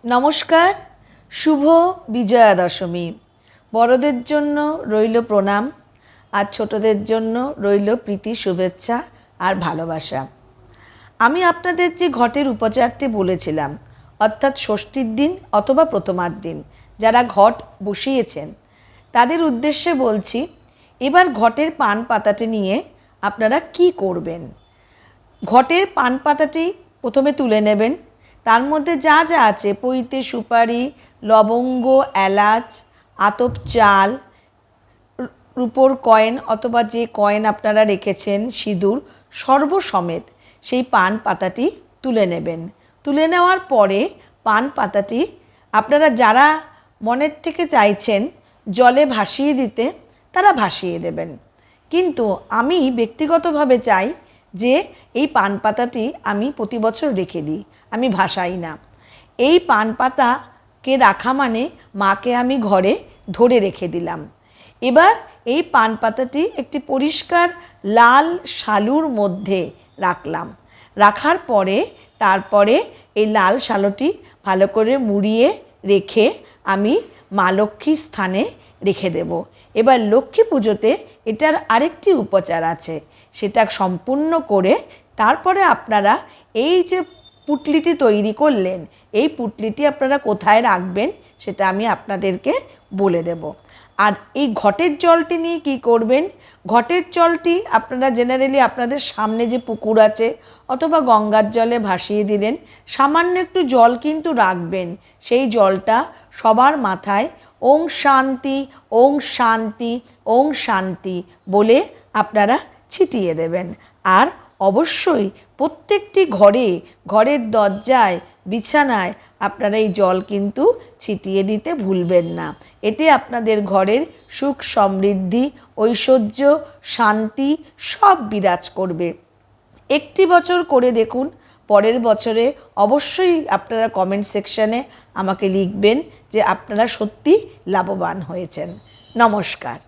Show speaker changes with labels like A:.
A: নমস্কার, শুভ বিজয়া দশমী। বড়দের জন্য রইল প্রণাম, আর ছোটদের জন্য রইল প্রীতি, শুভেচ্ছা আর ভালোবাসা। আমি আপনাদের যে ঘটের উপচারটি বলেছিলাম, অর্থাৎ ষষ্ঠীর দিন অথবা প্রথমার দিন যারা ঘট বসিয়েছেন তাদের উদ্দেশ্যে বলছি, এবার ঘটের পান পাতাটি নিয়ে আপনারা কি করবেন। ঘটের পান পাতাটি প্রথমে তুলে নেবেন। তার মধ্যে যা যা আছে, পৈতে, সুপারি, লবঙ্গ, এলাচ, আতপ চাল, রূপোর কয়েন অথবা যে কয়েন আপনারা রেখেছেন, সিঁদুর সর্বসমেত সেই পান পাতাটি তুলে নেবেন। তুলে নেওয়ার পরে পান পাতাটি আপনারা যারা মনের থেকে চাইছেন জলে ভাসিয়ে দিতে তারা ভাসিয়ে দেবেন, কিন্তু আমি ব্যক্তিগতভাবে চাই যে এই পান পাতাটি আমি প্রতি বছর রেখে দিই, আমি ভাসাই না। এই পান পাতাকে রাখা মানে মাকে আমি ঘরে ধরে রেখে দিলাম। এবার এই পান পাতাটি একটি পরিষ্কার লাল শালুর মধ্যে রাখলাম। রাখার পরে তারপরে এই লাল শালুটি ভালো করে মুড়িয়ে রেখে আমি মা লক্ষ্মীর স্থানে রেখে দেব। এবার লক্ষ্মী পুজোতে এটার আরেকটি উপচার আছে, সেটা সম্পূর্ণ করে তারপরে আপনারা এই যে পুটলিটি তৈরি করলেন, এই পুটলিটি আপনারা কোথায় রাখবেন সেটা আমি আপনাদেরকে বলে দেব। আর এই ঘটের জলটি নিয়ে কী করবেন, ঘটের জলটি আপনারা জেনারেলি আপনাদের সামনে যে পুকুর আছে অথবা গঙ্গার জলে ভাসিয়ে দিলেন, সামান্য একটু জল কিন্তু রাখবেন। সেই জলটা সবার মাথায় ওং শান্তি, ওং শান্তি, ওং শান্তি বলে আপনারা ছিটিয়ে দেবেন। আর অবশ্যই প্রত্যেকটি ঘরের দরজায়, বিছানায় আপনারা এই জল কিন্তু ছিটিয়ে দিতে ভুলবেন না। এতে আপনাদের ঘরের সুখ, সমৃদ্ধি, ঐশ্বর্য, শান্তি সব বিরাজ করবে। একটি বছর করে দেখুন, পরের বছরে অবশ্যই আপনারা কমেন্ট সেকশানে আমাকে লিখবেন যে আপনারা সত্যি লাভবান হয়েছেন। নমস্কার।